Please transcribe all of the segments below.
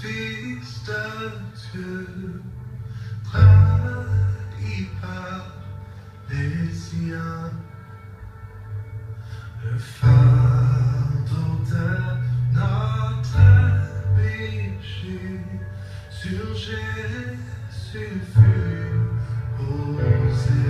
Fils de Dieu, trahi par les siens, le fardeau de notre péché sur Jésus fut posé.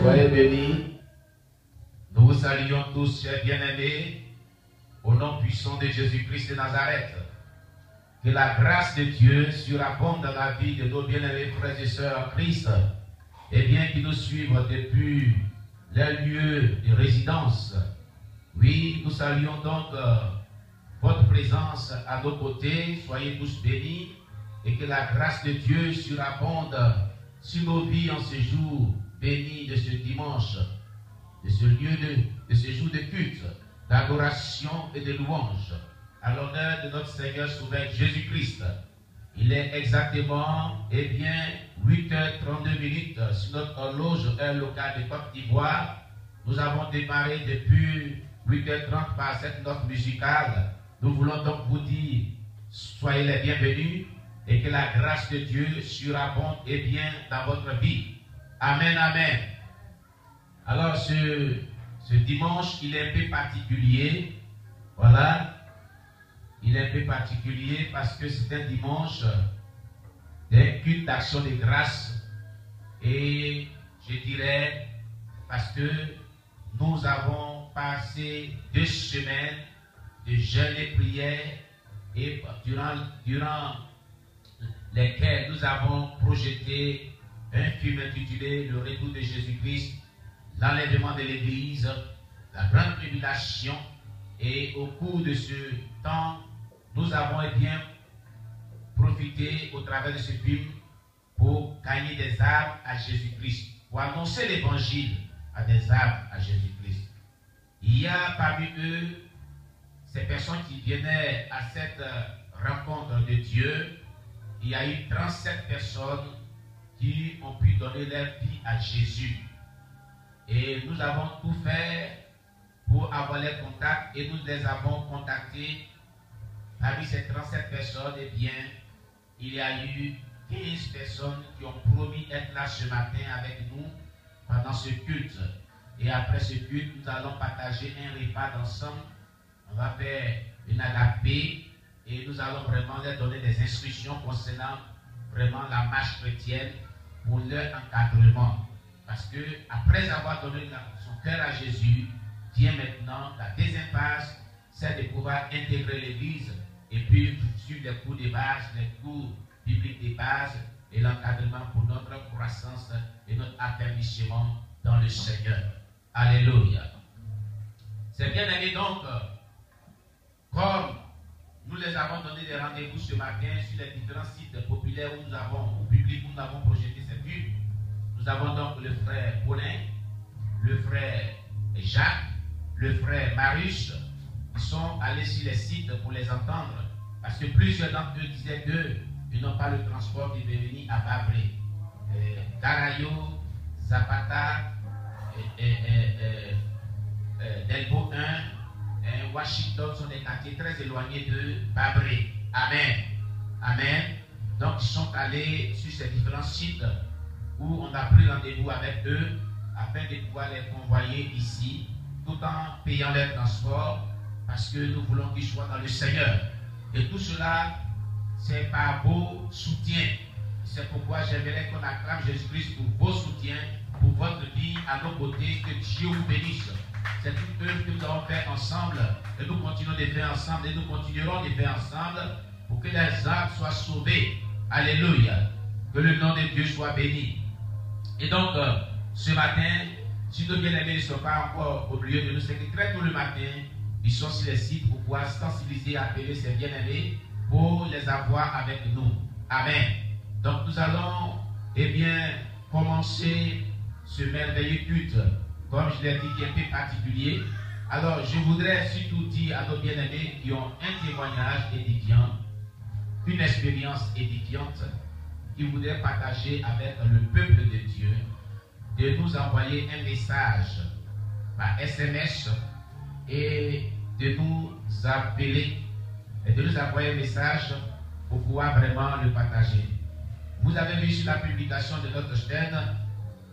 Soyez bénis. Nous vous saluons tous, chers bien-aimés, au nom puissant de Jésus-Christ de Nazareth. Que la grâce de Dieu surabonde dans la vie de nos bien-aimés frères et sœurs en Christ, et bien qui nous suivent depuis leur lieu de résidence. Oui, nous saluons donc votre présence à nos côtés. Soyez tous bénis et que la grâce de Dieu surabonde sur nos vies en ce jour béni de ce dimanche, de ce lieu de ce jour de culte, d'adoration et de louange, à l'honneur de notre Seigneur Sauveur Jésus-Christ. Il est exactement, 8h32 sur notre horloge, heure locale de Côte d'Ivoire. Nous avons démarré depuis 8h30 par cette note musicale. Nous voulons donc vous dire, soyez les bienvenus. et que la grâce de Dieu surabonde et bien dans votre vie. Amen, amen. Alors ce dimanche, il est un peu particulier. Voilà. Il est un peu particulier parce que c'est un dimanche d'un culte d'action de grâce. Et je dirais parce que nous avons passé 2 semaines de jeûne et prière et durant lesquelles nous avons projeté un film intitulé Le retour de Jésus-Christ, l'enlèvement de l'Église, la grande tribulation. Et au cours de ce temps, nous avons bien profité au travers de ce film pour gagner des âmes à Jésus-Christ, pour annoncer l'évangile à des âmes à Jésus-Christ. Il y a parmi eux ces personnes qui venaient à cette rencontre de Dieu. Il y a eu 37 personnes qui ont pu donner leur vie à Jésus. Et nous avons tout fait pour avoir les contacts et nous les avons contactés. Parmi ces 37 personnes, eh bien, il y a eu 15 personnes qui ont promis d'être là ce matin avec nous pendant ce culte. Et après ce culte, nous allons partager un repas ensemble. On va faire une agapée et nous allons vraiment leur donner des instructions concernant vraiment la marche chrétienne pour leur encadrement. Parce que après avoir donné son cœur à Jésus, vient maintenant la deuxième phase, c'est de pouvoir intégrer l'Église et puis suivre les cours de base, les cours bibliques de base et l'encadrement pour notre croissance et notre affermissement dans le Seigneur. Alléluia. C'est bien aimé donc, comme nous les avons donné des rendez-vous ce matin sur les différents sites populaires où nous avons, au public où nous avons projeté cette pub. Nous avons donc le frère Paulin, le frère Jacques, le frère Marius. Ils sont allés sur les sites pour les entendre parce que plusieurs d'entre eux disaient qu'ils n'ont pas le transport qui veut venir à Babré. Carayo, Zapata, Delbo 1, Washington sont des quartiers très éloignés de Babré. Amen. Amen. Donc ils sont allés sur ces différents sites où on a pris rendez-vous avec eux afin de pouvoir les convoyer ici tout en payant leur transport parce que nous voulons qu'ils soient dans le Seigneur. Et tout cela, c'est par vos soutiens. C'est pourquoi j'aimerais qu'on acclame Jésus-Christ pour vos soutiens, pour votre vie à nos côtés. Que Dieu vous bénisse. C'est une œuvre que nous avons fait ensemble et nous continuons de faire ensemble et nous continuerons de faire ensemble pour que les âmes soient sauvées. Alléluia. Que le nom de Dieu soit béni. Et donc, ce matin, si nos bien-aimés ne sont pas encore au milieu de nous, c'est que très tôt le matin, ils sont sur les sites pour pouvoir sensibiliser et appeler ces bien-aimés pour les avoir avec nous. Amen. Donc, nous allons, eh bien, commencer ce merveilleux culte, comme je l'ai dit, qui est un peu particulier. Alors, je voudrais surtout dire à nos bien-aimés qui ont un témoignage édifiant, une expérience édifiante, qui voudraient partager avec le peuple de Dieu, de nous envoyer un message par SMS et de nous appeler et de nous envoyer un message pour pouvoir vraiment le partager. Vous avez vu sur la publication de notre chaîne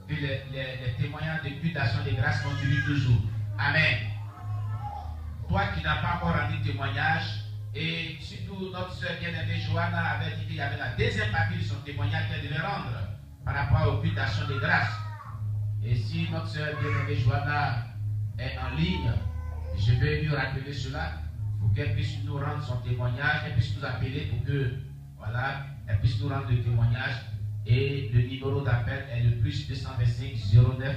que les témoignages de culte d'action de grâce continuent toujours. Amen. Toi qui n'as pas encore rendu témoignage, et surtout notre soeur bien-aimée Johanna avait dit qu'il y avait la deuxième partie de son témoignage qu'elle devait rendre par rapport au culte d'action de grâce. Et si notre soeur bien-aimée Johanna est en ligne, je vais lui rappeler cela pour qu'elle puisse nous rendre son témoignage, qu'elle puisse nous appeler pour que, voilà, elle puisse nous rendre le témoignage. Et le numéro d'appel est le plus 225 09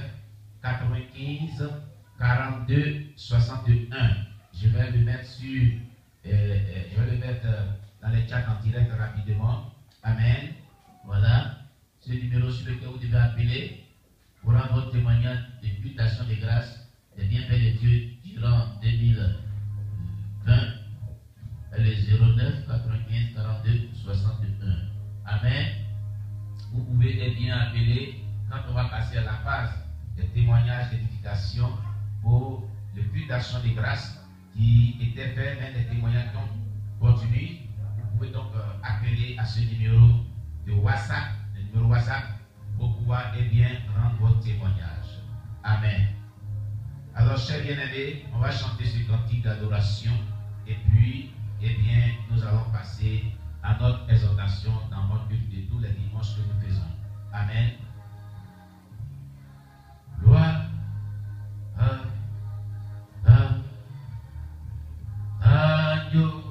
95 42 61. Je vais le mettre sur, je vais le mettre dans les chats en direct rapidement. Amen. Voilà. C'est le numéro sur lequel vous devez appeler pour rendre votre témoignage de culte d'action de grâce, des bienfaits de Dieu durant 2020. Elle est 09 95 42 61. Amen. Vous pouvez bien appeler quand on va passer à la phase des témoignages d'édification pour le culte d'action de grâce qui était fait, mais des témoignages qui continuent. Vous pouvez donc appeler à ce numéro de WhatsApp, le numéro WhatsApp, pour pouvoir rendre votre témoignage. Amen. Alors, chers bien-aimés, on va chanter ce cantique d'adoration et puis, nous allons passer à notre exhortation dans notre culte de tous les dimanches que nous faisons. Amen. Gloire à l'agneau.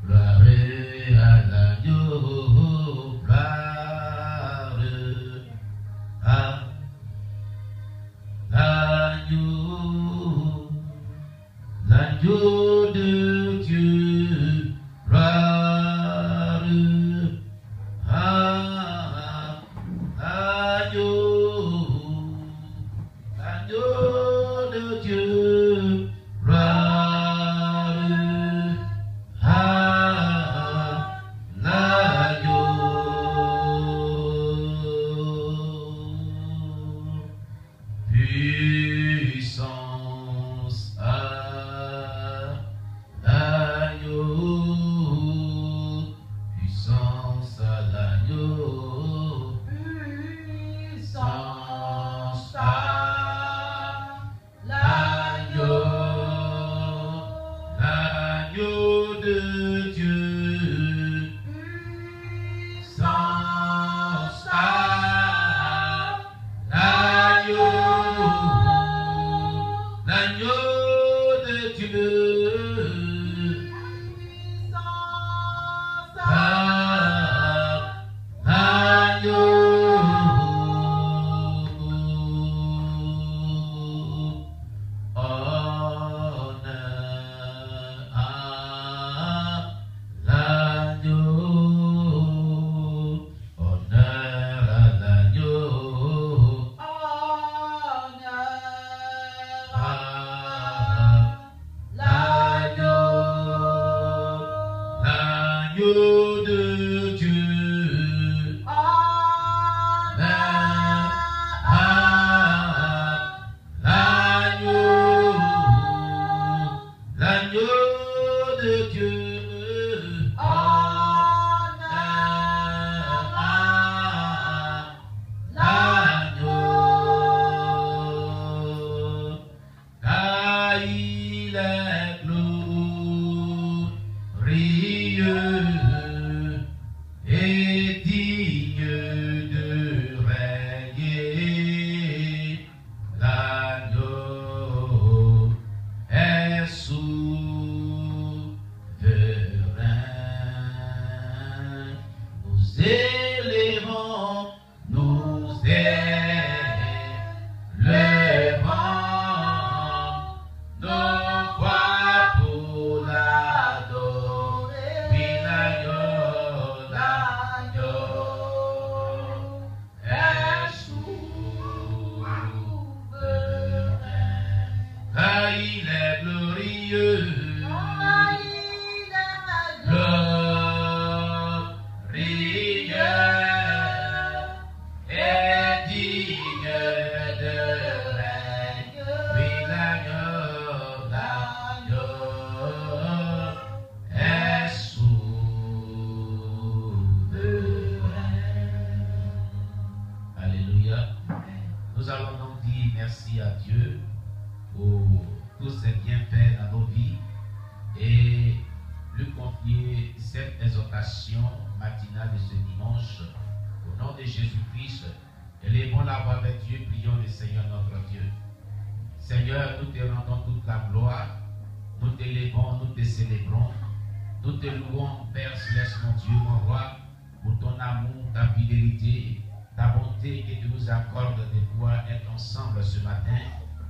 Gloire à l'agneau. Gloire à l'agneau. L'agneau de Dieu. Gloire à l'agneau. L'agneau de Dieu. Gloire à l'agneau. Puissance à l'agneau. Puissance à l'agneau. Puissance à l'agneau. L'agneau de Dieu. Puissance à l'agneau. L'agneau de Dieu. Puissance à l'agneau. Honneur à l'agneau. Honneur à l'agneau. Honneur à l'agneau. L'agneau de Dieu. Honneur à l'agneau. L'agneau de Dieu. Honneur à l'agneau. Car il est glorieux et digne de régner. L'agneau est souverain. Nous élevons, nous élevons nos voix pour l'adorer. Oui, l'agneau est souverain. Car il est glorieux. Glorieux et digne de règne. Oui, l'agneau est souverain. Alléluia. Nous allons donc dire merci à Dieu pour tous ses bienfaits dans nos vies et lui confier cette exhortation matinale de ce dimanche. Au nom de Jésus-Christ, élevons la voix vers Dieu, prions le Seigneur notre Dieu. Seigneur, nous te rendons toute la gloire, nous t'élevons, nous te célébrons, nous te louons, Père Céleste, mon Dieu, mon roi, pour ton amour, ta fidélité, ta bonté que tu nous accordes de pouvoir être ensemble ce matin,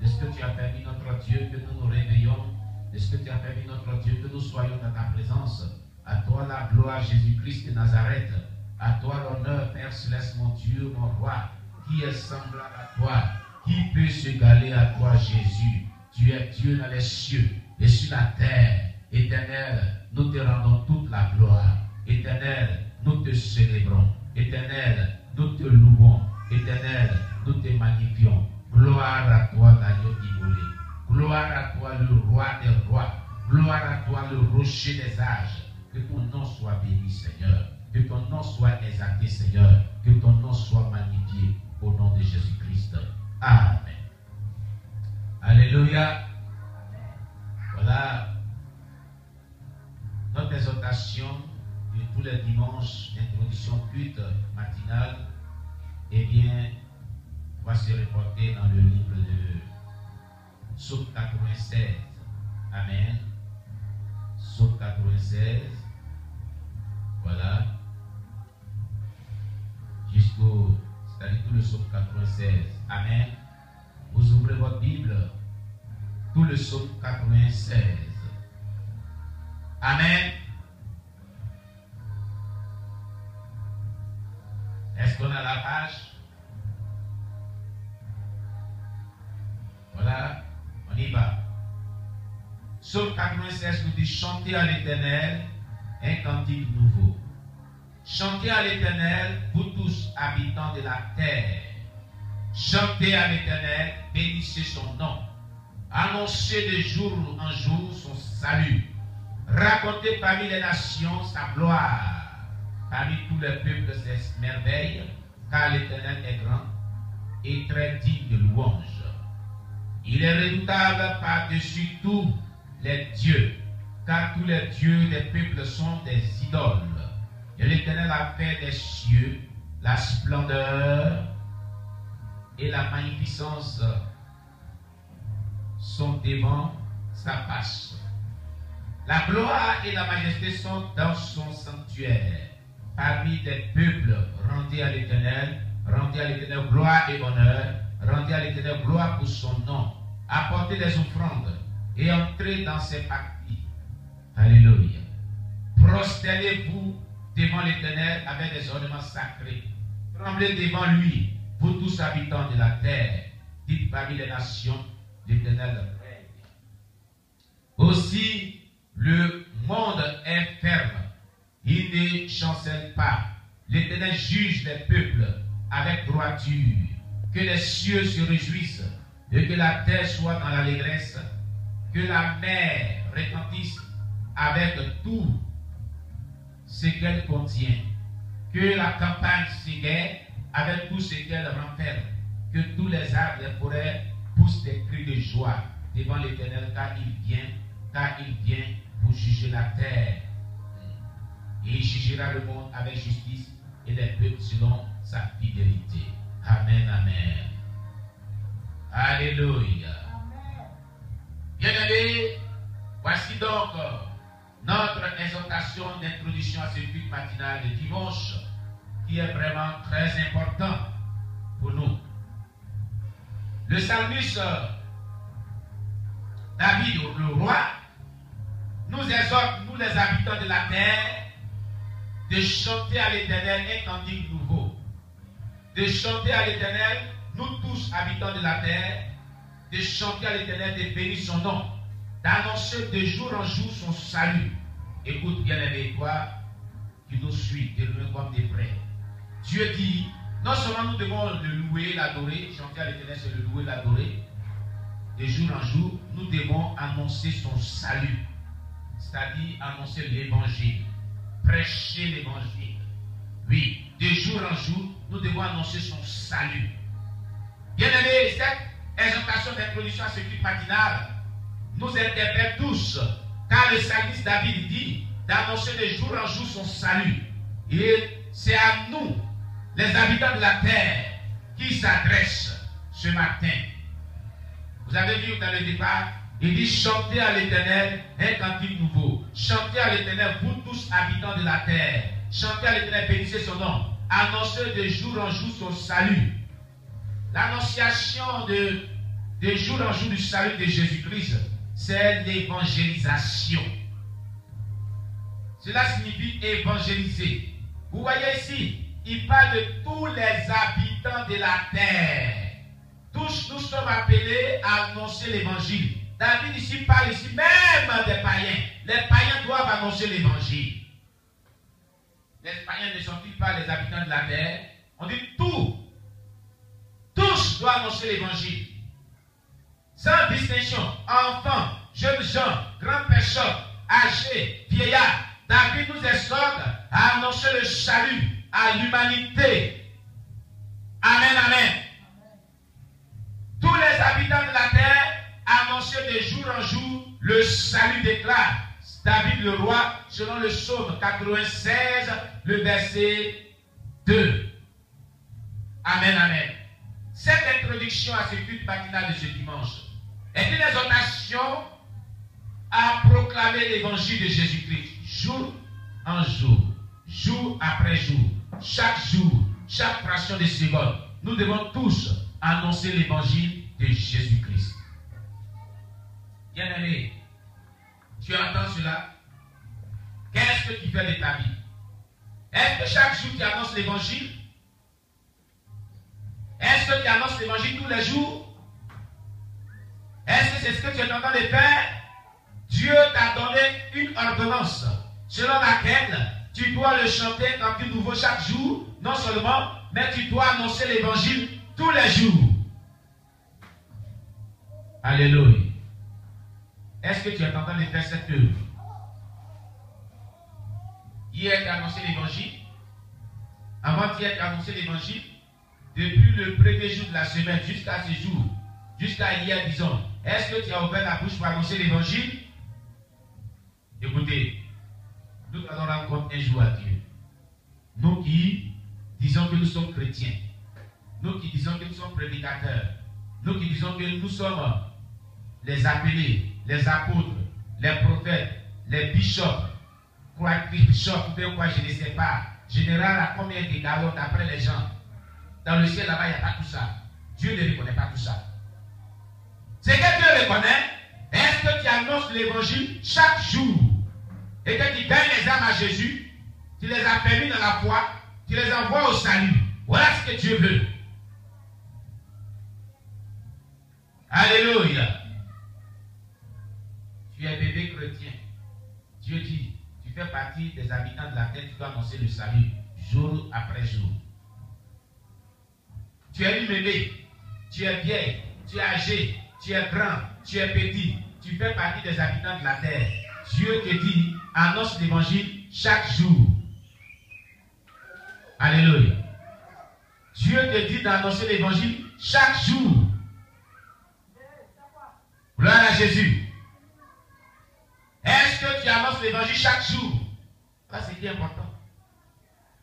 de ce que tu as permis, notre Dieu, que nous nous réveillons, de ce que tu as permis, notre Dieu, que nous soyons dans ta présence. À toi la gloire, Jésus-Christ de Nazareth. À toi l'honneur, Père Céleste, mon Dieu, mon roi. Qui est semblable à toi? Qui peut s'égaler à toi, Jésus? Tu es Dieu dans les cieux et sur la terre. Éternel, nous te rendons toute la gloire. Éternel, nous te célébrons. Éternel, nous te louons. Éternel, nous te magnifions. Gloire à toi, l'agneau immolé. Gloire à toi, le roi des rois. Gloire à toi, le rocher des âges. Que ton nom soit béni, Seigneur. Que ton nom soit exalté, Seigneur. Que ton nom soit magnifié au nom de Jésus-Christ. Amen. Alléluia. Voilà notre exhortation de tous les dimanches d'introduction culte matinale. Eh bien, va se reporter dans le livre de Psaume 96. Amen. Psaume 96. Voilà. C'est-à-dire tout le Psaume 96. Amen. Vous ouvrez votre Bible. Tout le Psaume 96. Amen. Est-ce qu'on a la page? Voilà. On y va. Psaume 96 nous dit: chantez à l'Éternel un cantique nouveau. Chantez à l'Éternel, vous tous habitants de la terre. Chantez à l'Éternel, bénissez son nom. Annoncez de jour en jour son salut. Racontez parmi les nations sa gloire. Parmi tous les peuples ses merveilles, car l'Éternel est grand et très digne de louange. Il est redoutable par-dessus tous les dieux, car tous les dieux des peuples sont des idoles. Et l'Éternel a fait des cieux la splendeur et la magnificence sont devant sa face. La gloire et la majesté sont dans son sanctuaire. Parmi des peuples, rendez à l'Éternel gloire et honneur, rendez à l'Éternel gloire pour son nom. Apportez des offrandes et entrez dans ses parties. Alléluia. Prosternez-vous devant l'Éternel avec des ornements sacrés. Tremblez devant lui, vous tous habitants de la terre. Dites parmi les nations, l'Éternel règne. Aussi, le monde est ferme. Il ne chancelle pas. L'Éternel juge les peuples avec droiture. Que les cieux se réjouissent et que la terre soit dans l'allégresse. Que la mer retentisse avec tout ce qu'elle contient. Que la campagne s'égaie avec tout ce qu'elle renferme. Que tous les arbres des forêts poussent des cris de joie devant l'Éternel, car il vient pour juger la terre. Et il jugera le monde avec justice et les peuples selon sa fidélité. Amen, amen. Alléluia. Bien-aimés, voici donc notre exhortation d'introduction à ce culte matinal de dimanche, qui est vraiment très important pour nous. Le psalmiste David, le roi, nous exhorte, nous les habitants de la terre, de chanter à l'Éternel un cantique nouveau. De chanter à l'Éternel, nous tous habitants de la terre, de chanter à l'Éternel, de bénir son nom, d'annoncer de jour en jour son salut. Écoute bien aimé, toi qui nous suis, de loin comme des près. Dieu dit, non seulement nous devons le louer, l'adorer, chanter à l'Éternel, c'est le louer, l'adorer. De jour en jour, nous devons annoncer son salut. C'est-à-dire annoncer l'évangile. Prêcher l'évangile. Oui, de jour en jour, nous devons annoncer son salut. Bien-aimés, cette exhortation d'introduction à ce culte matinal nous interpelle tous, car le psalmiste David dit d'annoncer de jour en jour son salut. Et c'est à nous, les habitants de la terre, qui s'adresse ce matin. Vous avez vu dans le départ, il dit chantez à l'Éternel un cantique nouveau. Chantez à l'Éternel, vous tous habitants de la terre. Chantez à l'Éternel, bénissez son nom. Annoncez de jour en jour son salut. L'annonciation de jour en jour du salut de Jésus-Christ, c'est l'évangélisation. Cela signifie évangéliser. Vous voyez ici, il parle de tous les habitants de la terre. Tous nous sommes appelés à annoncer l'évangile. David ici parle ici même des païens. Les païens doivent annoncer l'évangile. Les païens ne sont-ils pas les habitants de la terre? On dit tous. Tous doivent annoncer l'évangile. Sans distinction, enfants, jeunes gens, grandes personnes, âgés, vieillards. David nous exhorte à annoncer le salut à l'humanité. Amen, amen. Tous les habitants de la terre annoncer de jour en jour le salut déclare. David le roi, selon le psaume 96, le verset 2. Amen, amen. Cette introduction à ce culte matinal de ce dimanche est une exhortation à proclamer l'évangile de Jésus-Christ jour en jour, jour après jour, chaque fraction de seconde. Nous devons tous annoncer l'évangile de Jésus-Christ. Bien-aimé, tu entends cela? Qu'est-ce que tu fais de ta vie? Est-ce que chaque jour tu annonces l'évangile? Est-ce que tu annonces l'évangile tous les jours? Est-ce que c'est ce que tu es en train de faire? Dieu t'a donné une ordonnance selon laquelle tu dois le chanter comme du nouveau chaque jour, non seulement, mais tu dois annoncer l'évangile tous les jours. Alléluia. Est-ce que tu es en train de faire cette œuvre? Hier, tu as annoncé l'évangile. Avant-hier, tu as annoncé l'évangile. Depuis le premier jour de la semaine jusqu'à ce jour, jusqu'à hier, disons, est-ce que tu as ouvert la bouche pour annoncer l'évangile? Écoutez, nous allons rendre compte un jour à Dieu. Nous qui disons que nous sommes chrétiens, nous qui disons que nous sommes prédicateurs, nous qui disons que nous sommes les appelés, les apôtres, les prophètes, les bishops, bishops, ou quoi, je ne sais pas, général à combien de galops après les gens. Dans le ciel là-bas, il n'y a pas tout ça. Dieu ne reconnaît pas tout ça. C'est que Dieu reconnaît. Est-ce que tu annonces l'évangile chaque jour et que tu gagnes les âmes à Jésus, tu les as permis dans la foi, tu les envoies au salut. Voilà ce que Dieu veut. Alléluia. Tu es bébé chrétien. Dieu dit, tu fais partie des habitants de la terre, tu dois annoncer le salut jour après jour. Tu es une bébé, tu es vieille, tu es âgé, tu es grand, tu es petit, tu fais partie des habitants de la terre. Dieu te dit, annonce l'évangile chaque jour. Alléluia. Dieu te dit d'annoncer l'évangile chaque jour. Gloire à Jésus. Est-ce que tu annonces l'évangile chaque jour? Ça, c'est bien important.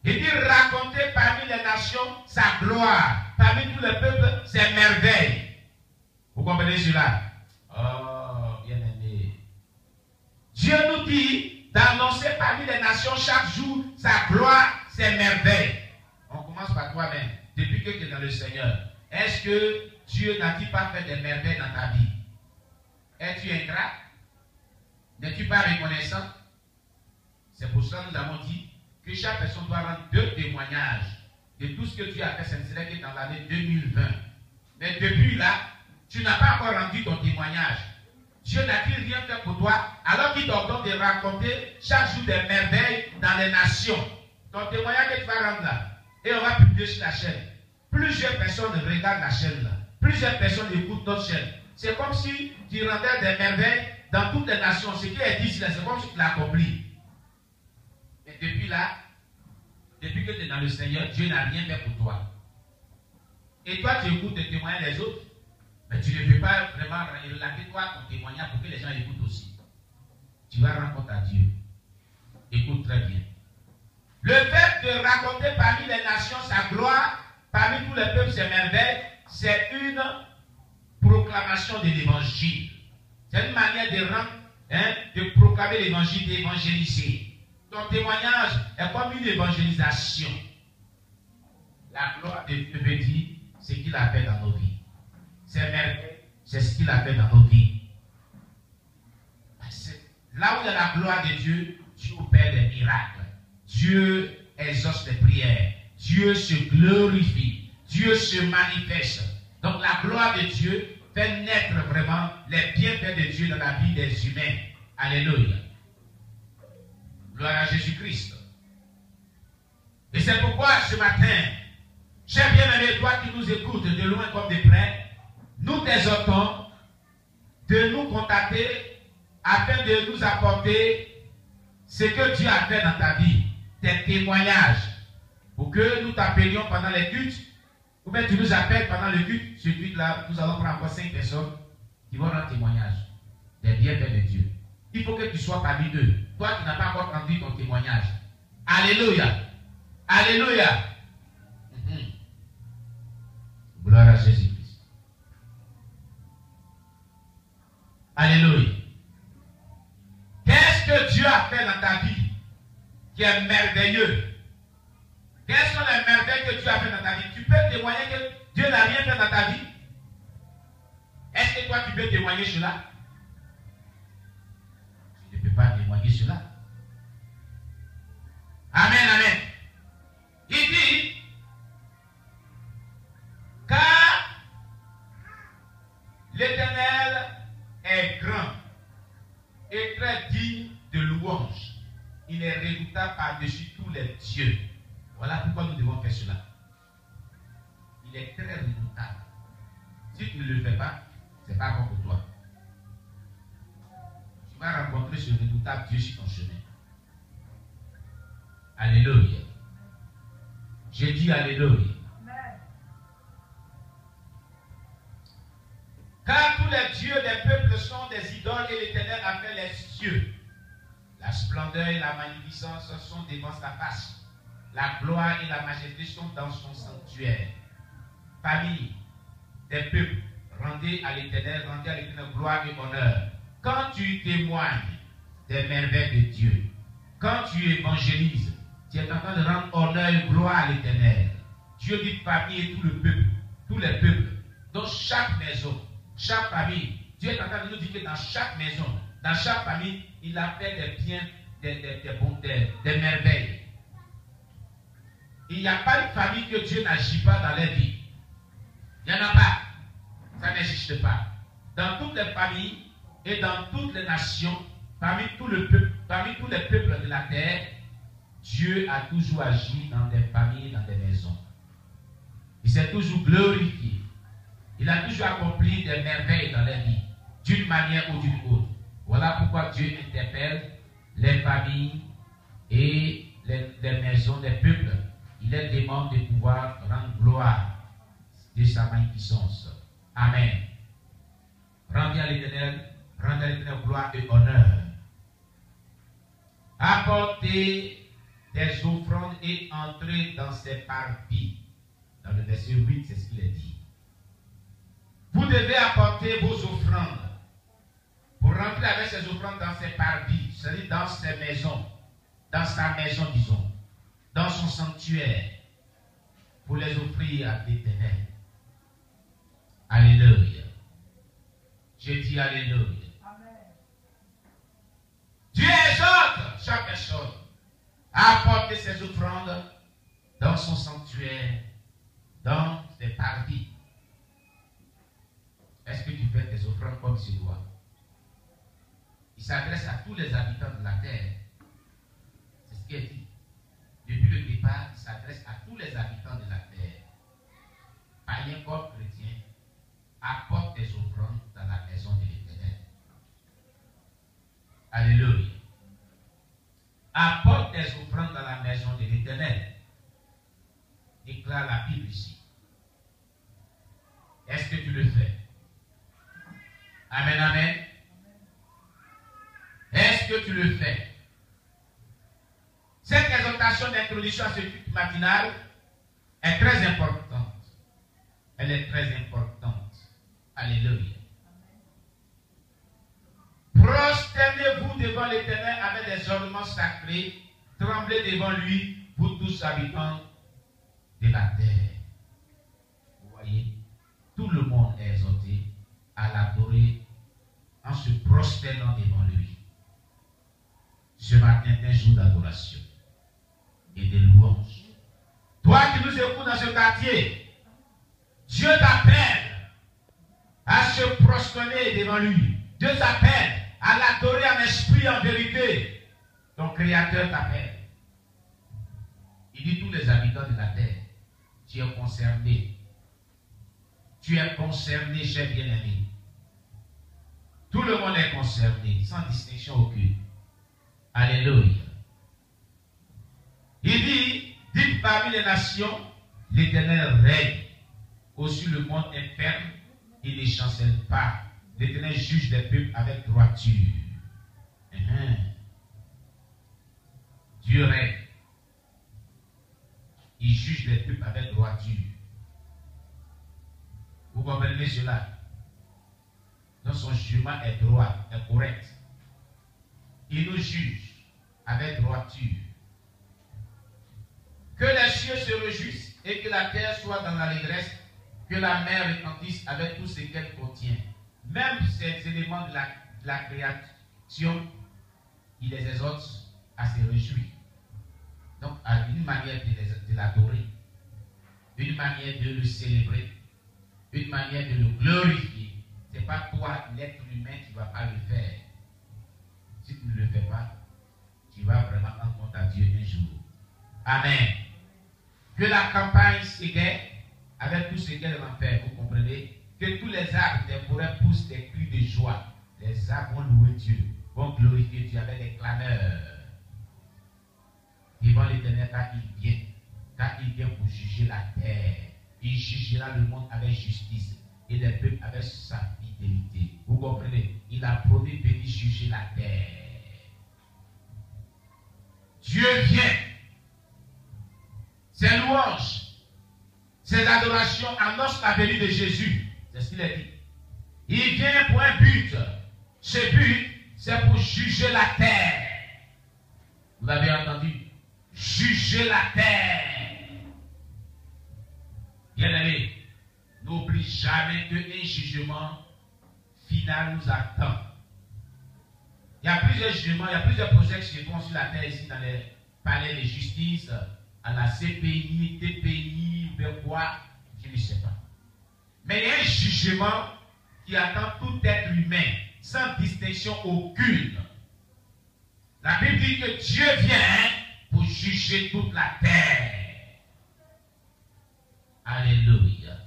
Il dit raconter parmi les nations sa gloire, parmi tous les peuples ses merveilles. Vous comprenez cela? Oh, bien aimé. Dieu nous dit d'annoncer parmi les nations chaque jour sa gloire, ses merveilles. On commence par toi-même. Depuis que tu es dans le Seigneur, est-ce que Dieu n'a-t-il pas fait des merveilles dans ta vie? Es-tu ingrat? N'es-tu pas reconnaissant? C'est pour ça que nous avons dit que chaque personne doit rendre 2 témoignages de tout ce que Dieu a fait. Ce ne serait que dans l'année 2020. Mais depuis là, tu n'as pas encore rendu ton témoignage. Dieu n'a-t-il rien fait pour toi alors qu'il t'ordonne de raconter chaque jour des merveilles dans les nations. Ton témoignage que tu vas rendre là, et on va publier sur la chaîne. Plusieurs personnes regardent la chaîne là. Plusieurs personnes écoutent notre chaîne. C'est comme si tu rendais des merveilles dans toutes les nations. Ce qui est dit là, c'est comme si tu l'as accompli. Et depuis là, depuis que tu es dans le Seigneur, Dieu n'a rien fait pour toi. Et toi, tu écoutes les témoignages des autres, mais tu ne peux pas vraiment relater toi ton témoignage pour que les gens écoutent aussi. Tu vas rendre compte à Dieu. Écoute très bien. Le fait de raconter parmi les nations sa gloire, parmi tous les peuples ses merveilles, c'est une proclamation de l'évangile. C'est une manière de rendre, de proclamer l'évangile, d'évangéliser. Ton témoignage est comme une évangélisation. La gloire de Dieu veut dire ce qu'il a fait dans nos vies. C'est merveilleux, c'est ce qu'il a fait dans nos vies. Là où il y a la gloire de Dieu, Dieu opère des miracles. Dieu exauce les prières. Dieu se glorifie. Dieu se manifeste. Donc la gloire de Dieu fait naître vraiment les bienfaits de Dieu dans la vie des humains. Alléluia. Gloire à Jésus-Christ. Et c'est pourquoi ce matin, cher bien-aimé, toi qui nous écoutes de loin comme de près, nous t'exhortons de nous contacter afin de nous apporter ce que Dieu a fait dans ta vie, tes témoignages, pour que nous t'appelions pendant les cultes, ou bien tu nous appelles pendant le culte. Ce culte-là, nous allons prendre encore 5 personnes qui vont rendre témoignage des bienfaits de Dieu. Il faut que tu sois parmi eux. Toi qui n'as pas encore rendu ton témoignage. Alléluia. Alléluia. Gloire à Jésus-Christ. Alléluia. Qu'est-ce que Dieu a fait dans ta vie qui est merveilleux? Quelles sont les merveilles que Dieu a fait dans ta vie? Tu peux témoigner que Dieu n'a rien fait dans ta vie? Est-ce que toi tu peux témoigner cela? Tu ne peux pas témoigner cela. Amen, amen. Il dit, car l'Éternel est grand et très digne de louange. Il est redoutable par-dessus tous les dieux. Voilà pourquoi nous devons faire cela. Il est très redoutable. Si tu ne le fais pas, ce n'est pas bon pour toi. Tu vas rencontrer ce redoutable Dieu sur ton chemin. Alléluia. J'ai dit Alléluia. Car tous les dieux des peuples sont des idoles et l'Éternel a fait les cieux. La splendeur et la magnificence sont devant sa face. La gloire et la majesté sont dans son sanctuaire. Famille des peuples, rendez à l'Éternel gloire et honneur. Quand tu témoignes des merveilles de Dieu, quand tu évangélises, tu es en train de rendre honneur et gloire à l'Éternel. Dieu dit famille et tout le peuple, tous les peuples, dans chaque maison, chaque famille. Dieu est en train de nous dire que dans chaque maison, dans chaque famille, il a fait des biens, des merveilles. Il n'y a pas de famille que Dieu n'agit pas dans leur vie. Il n'y en a pas. Ça n'existe pas. Dans toutes les familles et dans toutes les nations, parmi tous les peuples de la terre, Dieu a toujours agi dans des familles, dans des maisons. Il s'est toujours glorifié. Il a toujours accompli des merveilles dans leur vie, d'une manière ou d'une autre. Voilà pourquoi Dieu interpelle les familles et les maisons des peuples. Il leur demande de pouvoir rendre gloire de sa magnificence. Amen. Rendez à l'Éternel gloire et honneur. Apportez des offrandes et entrez dans ses parvis. Dans le verset 8, c'est ce qu'il est dit. Vous devez apporter vos offrandes. Pour rentrer avec ces offrandes dans ses parvis, c'est-à-dire dans ses maisons, dans sa maison, disons, dans son sanctuaire, pour les offrir à l'Éternel. Alléluia. Je dis Alléluia. Amen. Dieu exhorte chaque personne à apporter ses offrandes dans son sanctuaire, dans ses parvis. Est-ce que tu fais tes offrandes comme il se doit? Il s'adresse à tous les habitants de la terre. C'est ce qui est dit. Depuis le départ, il s'adresse à tous les habitants de la terre. Païens comme chrétiens, apporte tes offrandes dans la maison de l'Éternel. Alléluia. Apporte tes offrandes dans la maison de l'Éternel. Déclare la Bible ici. Est-ce que tu le fais? Amen, amen. Est-ce que tu le fais? Cette exhortation d'introduction à ce culte matinal est très importante. Elle est très importante. Alléluia. Prosternez-vous devant l'Éternel avec des ornements sacrés. Tremblez devant lui, vous tous habitants de la terre. Vous voyez, tout le monde est exhorté à l'adorer en se prosternant devant lui. Ce matin est un jour d'adoration et de louange. Toi qui nous écoutes dans ce quartier, Dieu t'appelle à se prosterner devant lui. Dieu t'appelle à l'adorer en esprit, en vérité. Ton Créateur t'appelle. Il dit tous les habitants de la terre, tu es concerné. Tu es concerné, cher bien-aimé. Tout le monde est concerné, sans distinction aucune. Alléluia. Il dit, dites parmi les nations, l'Éternel règne. Au-dessus le monde inferne, il ne chancelle pas. L'Éternel juge les peuples avec droiture. Dieu règne. Il juge les peuples avec droiture. Vous comprenez cela? Donc son jugement est droit, est correct. Il nous juge avec droiture. Que les cieux se réjouissent et que la terre soit dans l'allégresse, que la mer retentisse avec tout ce qu'elle contient. Même ces éléments de la création, il les exhorte à se réjouir. Donc, à une manière de l'adorer, une manière de le célébrer, une manière de le glorifier. Ce n'est pas toi, l'être humain, qui ne vas pas le faire. Si tu ne le fais pas, tu vas vraiment rendre compte à Dieu un jour. Amen. Que la campagne s'égaie avec tout ce qu'elle en fait, vous comprenez? Que tous les arbres des forêts poussent des cris de joie. Les arbres vont louer Dieu, vont glorifier Dieu avec des clameurs. Devant l'Éternel car il vient pour juger la terre. Il jugera le monde avec justice et les peuples avec sa fidélité. Vous comprenez? Il a promis de venir juger la terre. Dieu vient. Ses louanges, ses adorations annoncent la venue de Jésus. C'est ce qu'il a dit. Il vient pour un but. Ce but, c'est pour juger la terre. Vous l'avez entendu? Juger la terre. Bien-aimés, n'oublie jamais qu'un jugement final nous attend. Il y a plusieurs jugements, il y a plusieurs projets qui se font sur la terre ici dans les palais de justice, à la CPI, TPI, ou bien quoi, je ne sais pas. Mais il y a un jugement qui attend tout être humain, sans distinction aucune. La Bible dit que Dieu vient pour juger toute la terre. Alléluia.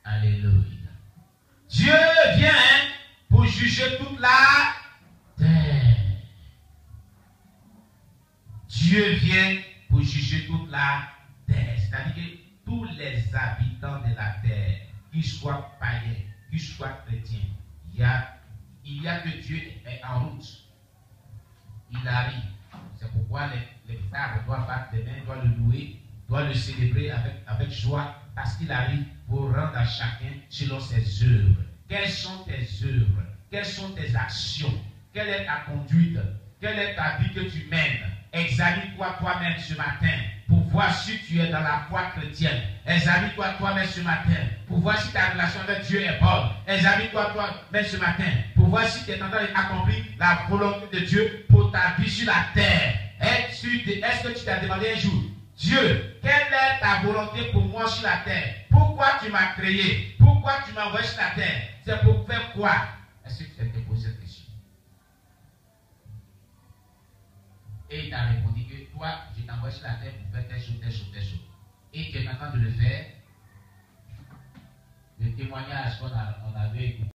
Alléluia. Dieu vient pour juger toute la terre. Dieu vient pour juger toute la terre. C'est-à-dire que tous les habitants de la terre, qu'ils soient païens, qu'ils soient chrétiens, il y a que Dieu est en route. Il arrive. C'est pourquoi les frères doivent battre les mains, doivent le louer, doivent le célébrer avec joie, parce qu'il arrive pour rendre à chacun selon ses œuvres. Quelles sont tes œuvres? Quelles sont tes actions? Quelle est ta conduite? Quelle est ta vie que tu mènes? Examine-toi toi-même ce matin pour voir si tu es dans la foi chrétienne. Examine-toi toi-même ce matin pour voir si ta relation avec Dieu est bonne. Examine-toi toi-même ce matin pour voir si tu es en train d'accomplir la volonté de Dieu pour ta vie sur la terre. Est-ce que tu t'as demandé un jour, Dieu, quelle est ta volonté pour moi sur la terre? Pourquoi tu m'as créé? Pourquoi tu m'as envoyé sur la terre? C'est pour faire quoi? Est-ce que tu t'es posé cette question? Et il t'a répondu que toi, je t'envoie sur la terre pour faire telle chose, telle chose, telle chose. Et tu es en train de le faire. Le témoignage qu'on avait écouté.